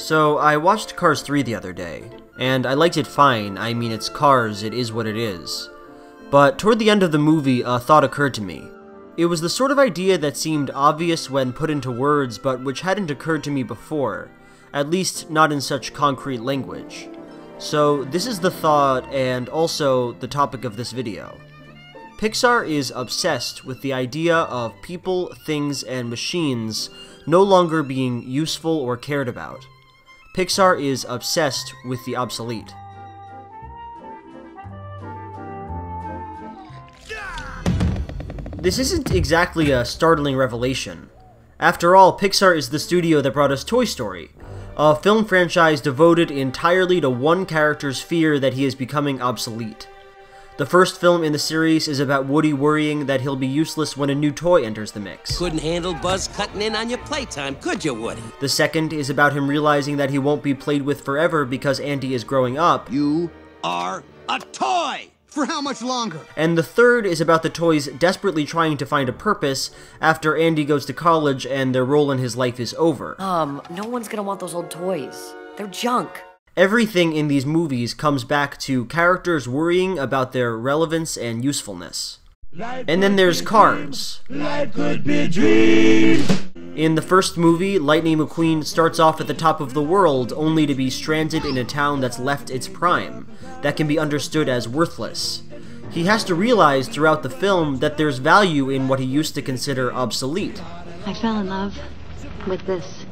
So, I watched Cars 3 the other day, and I liked it fine. I mean, it's Cars, it is what it is. But toward the end of the movie, a thought occurred to me. It was the sort of idea that seemed obvious when put into words, but which hadn't occurred to me before, at least not in such concrete language. So, this is the thought, and also the topic of this video. Pixar is obsessed with the idea of people, things, and machines no longer being useful or cared about. Pixar is obsessed with the obsolete. This isn't exactly a startling revelation. After all, Pixar is the studio that brought us Toy Story, a film franchise devoted entirely to one character's fear that he is becoming obsolete. The first film in the series is about Woody worrying that he'll be useless when a new toy enters the mix. Couldn't handle Buzz cutting in on your playtime, could you, Woody? The second is about him realizing that he won't be played with forever because Andy is growing up. You are a toy! For how much longer? And the third is about the toys desperately trying to find a purpose after Andy goes to college and their role in his life is over. No one's gonna want those old toys. They're junk. Everything in these movies comes back to characters worrying about their relevance and usefulness. And then there's Cars. Life could be a dream. In the first movie, Lightning McQueen starts off at the top of the world only to be stranded in a town that's left its prime, that can be understood as worthless. He has to realize throughout the film that there's value in what he used to consider obsolete. I fell in love with this.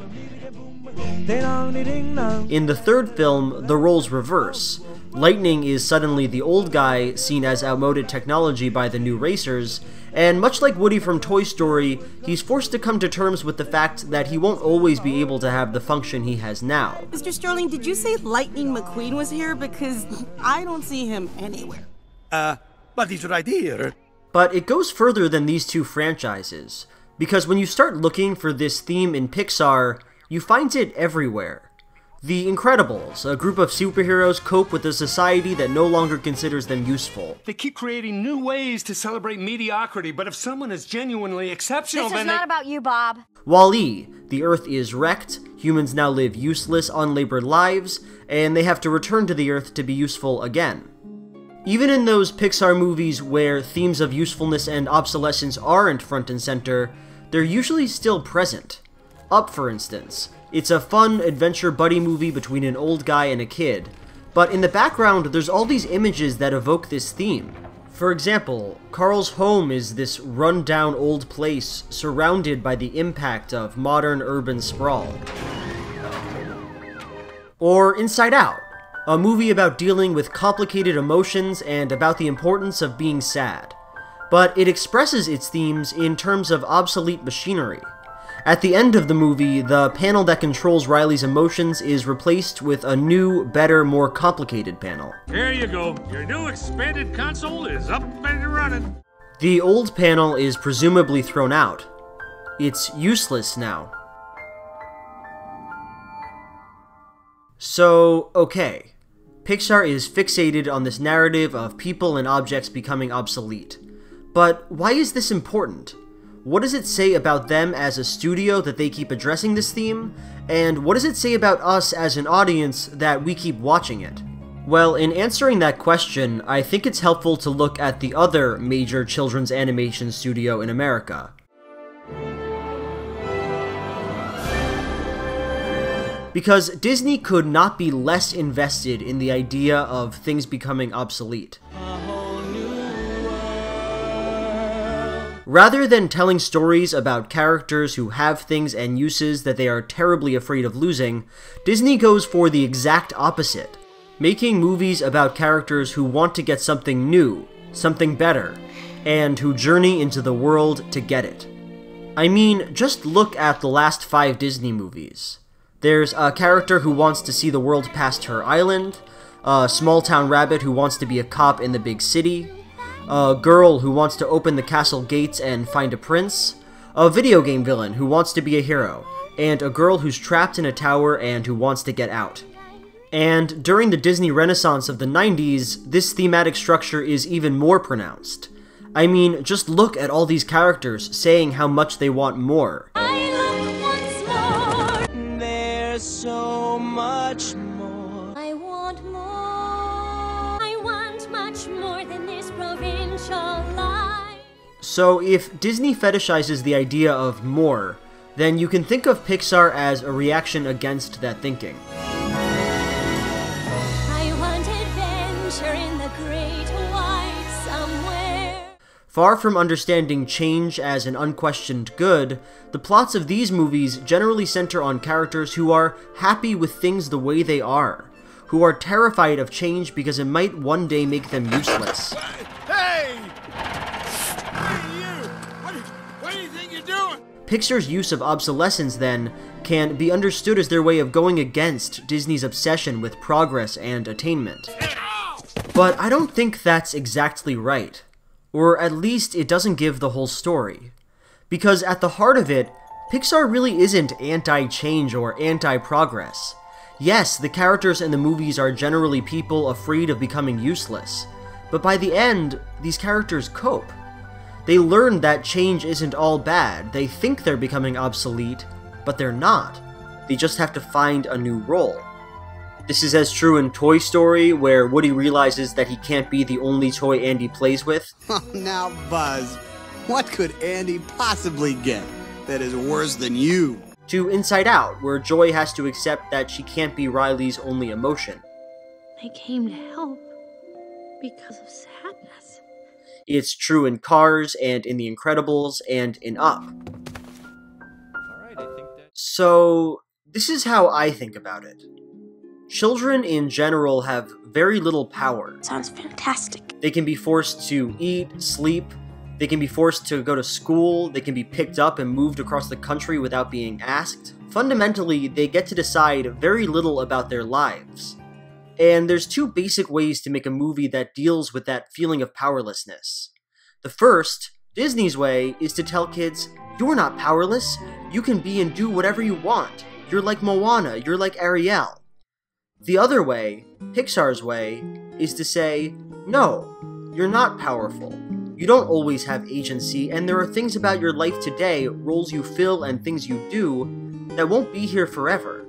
In the third film, the roles reverse. Lightning is suddenly the old guy, seen as outmoded technology by the new racers, and much like Woody from Toy Story, he's forced to come to terms with the fact that he won't always be able to have the function he has now. Mr. Sterling, did you say Lightning McQueen was here? Because I don't see him anywhere. But he's right here. But it goes further than these two franchises, because when you start looking for this theme in Pixar, you find it everywhere. The Incredibles, a group of superheroes, cope with a society that no longer considers them useful. They keep creating new ways to celebrate mediocrity, but if someone is genuinely exceptional, This is not about you, Bob. Wall-E, the Earth is wrecked, humans now live useless, unlabored lives, and they have to return to the Earth to be useful again. Even in those Pixar movies where themes of usefulness and obsolescence aren't front and center, they're usually still present. Up, for instance. It's a fun adventure buddy movie between an old guy and a kid, but in the background there's all these images that evoke this theme. For example, Carl's home is this run-down old place surrounded by the impact of modern urban sprawl. Or Inside Out, a movie about dealing with complicated emotions and about the importance of being sad. But it expresses its themes in terms of obsolete machinery. At the end of the movie, the panel that controls Riley's emotions is replaced with a new, better, more complicated panel. There you go. Your new expanded console is up and running. The old panel is presumably thrown out. It's useless now. So, okay. Pixar is fixated on this narrative of people and objects becoming obsolete. But why is this important? What does it say about them as a studio that they keep addressing this theme? And what does it say about us as an audience that we keep watching it? Well, in answering that question, I think it's helpful to look at the other major children's animation studio in America. Because Disney could not be less invested in the idea of things becoming obsolete. Rather than telling stories about characters who have things and uses that they are terribly afraid of losing, Disney goes for the exact opposite, making movies about characters who want to get something new, something better, and who journey into the world to get it. I mean, just look at the last 5 Disney movies. There's a character who wants to see the world past her island, a small-town rabbit who wants to be a cop in the big city, a girl who wants to open the castle gates and find a prince, a video game villain who wants to be a hero, and a girl who's trapped in a tower and who wants to get out. And during the Disney Renaissance of the 90s, this thematic structure is even more pronounced. I mean, just look at all these characters saying how much they want more. I look once more. There there's so much more. I want more. I want much more than this provincial life. So if Disney fetishizes the idea of more, then you can think of Pixar as a reaction against that thinking. I want adventure in the great white somewhere. Far from understanding change as an unquestioned good, the plots of these movies generally center on characters who are happy with things the way they are, who are terrified of change because it might one day make them useless. Hey! Hey, you! What do you think you're doing? Pixar's use of obsolescence, then, can be understood as their way of going against Disney's obsession with progress and attainment. But I don't think that's exactly right. Or at least it doesn't give the whole story. Because at the heart of it, Pixar really isn't anti-change or anti-progress. Yes, the characters in the movies are generally people afraid of becoming useless, but by the end, these characters cope. They learn that change isn't all bad. They think they're becoming obsolete, but they're not. They just have to find a new role. This is as true in Toy Story, where Woody realizes that he can't be the only toy Andy plays with. Oh, now, Buzz, what could Andy possibly get that is worse than you? To Inside Out, where Joy has to accept that she can't be Riley's only emotion. They came to help because of sadness. It's true in Cars, and in The Incredibles, and in Up. So, this is how I think about it. Children in general have very little power. Sounds fantastic. They can be forced to eat, sleep, they can be forced to go to school, they can be picked up and moved across the country without being asked. Fundamentally, they get to decide very little about their lives. And there's two basic ways to make a movie that deals with that feeling of powerlessness. The first, Disney's way, is to tell kids, you're not powerless, you can be and do whatever you want. You're like Moana, you're like Ariel. The other way, Pixar's way, is to say, no, you're not powerful. You don't always have agency, and there are things about your life today, roles you fill and things you do, that won't be here forever.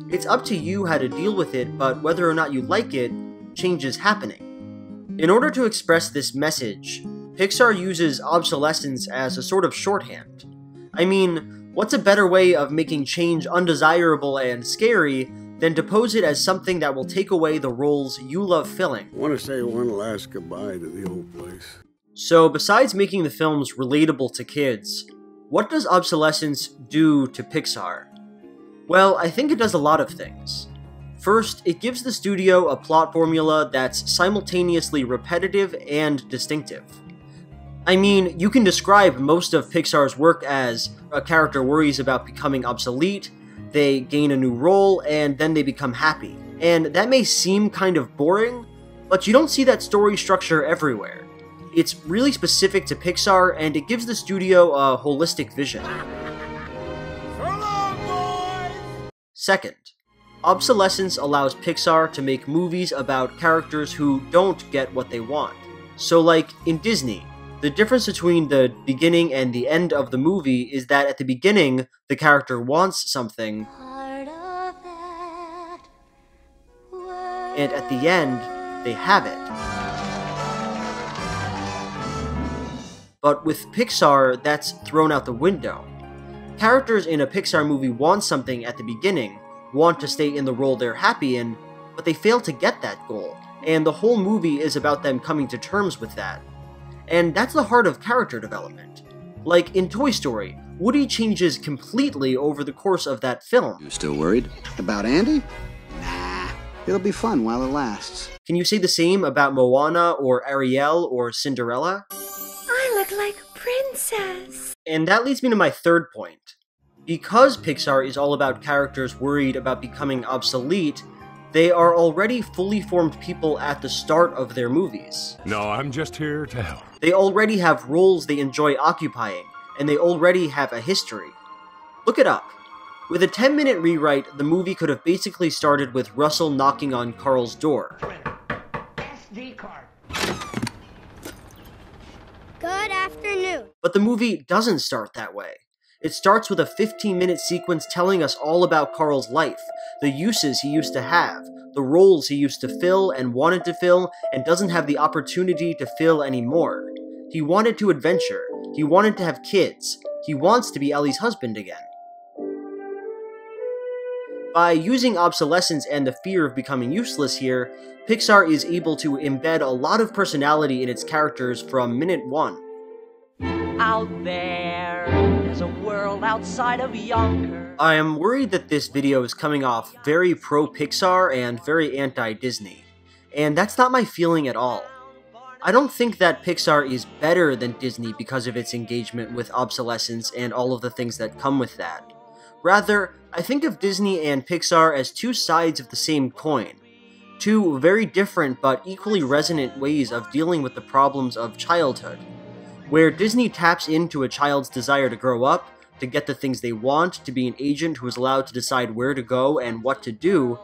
It's up to you how to deal with it, but whether or not you like it, change is happening. In order to express this message, Pixar uses obsolescence as a sort of shorthand. I mean, what's a better way of making change undesirable and scary than to pose it as something that will take away the roles you love filling? I want to say one last goodbye to the old place. So, besides making the films relatable to kids, what does Obsolescence do to Pixar? Well, I think it does a lot of things. First, it gives the studio a plot formula that's simultaneously repetitive and distinctive. I mean, you can describe most of Pixar's work as a character worries about becoming obsolete, they gain a new role, and then they become happy. And that may seem kind of boring, but you don't see that story structure everywhere. It's really specific to Pixar, and it gives the studio a holistic vision. Second, Obsolescence allows Pixar to make movies about characters who don't get what they want. So like in Disney, the difference between the beginning and the end of the movie is that at the beginning, the character wants something, and at the end, they have it. But with Pixar, that's thrown out the window. Characters in a Pixar movie want something at the beginning, want to stay in the role they're happy in, but they fail to get that goal, and the whole movie is about them coming to terms with that. And that's the heart of character development. Like in Toy Story, Woody changes completely over the course of that film. You still worried? About Andy? Nah, it'll be fun while it lasts. Can you say the same about Moana or Ariel or Cinderella? I look like a princess. And that leads me to my third point. Because Pixar is all about characters worried about becoming obsolete, they are already fully formed people at the start of their movies. No, I'm just here to help. They already have roles they enjoy occupying, and they already have a history. Look it up. With a 10-minute rewrite, the movie could have basically started with Russell knocking on Carl's door. SD card. Good afternoon. But the movie doesn't start that way. It starts with a 15-minute sequence telling us all about Carl's life, the uses he used to have, the roles he used to fill and wanted to fill and doesn't have the opportunity to fill anymore. He wanted to adventure, he wanted to have kids, he wants to be Ellie's husband again. By using obsolescence and the fear of becoming useless here, Pixar is able to embed a lot of personality in its characters from minute one. Out there's a world outside of Yonkers. I am worried that this video is coming off very pro-Pixar and very anti-Disney, and that's not my feeling at all. I don't think that Pixar is better than Disney because of its engagement with obsolescence and all of the things that come with that. Rather, I think of Disney and Pixar as two sides of the same coin. Two very different but equally resonant ways of dealing with the problems of childhood. Where Disney taps into a child's desire to grow up, to get the things they want, to be an agent who is allowed to decide where to go and what to do,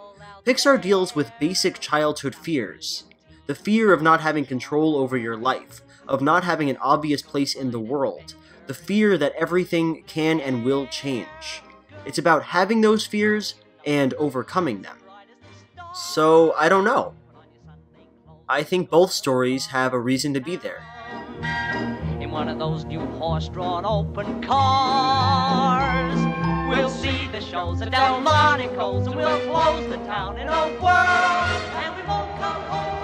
Pixar deals with basic childhood fears. The fear of not having control over your life, of not having an obvious place in the world, the fear that everything can and will change. It's about having those fears and overcoming them. So, I don't know. I think both stories have a reason to be there. In one of those new horse-drawn open cars, we'll see the shows at Delmonico's, and we'll close the town in a whirl, and we won't come home.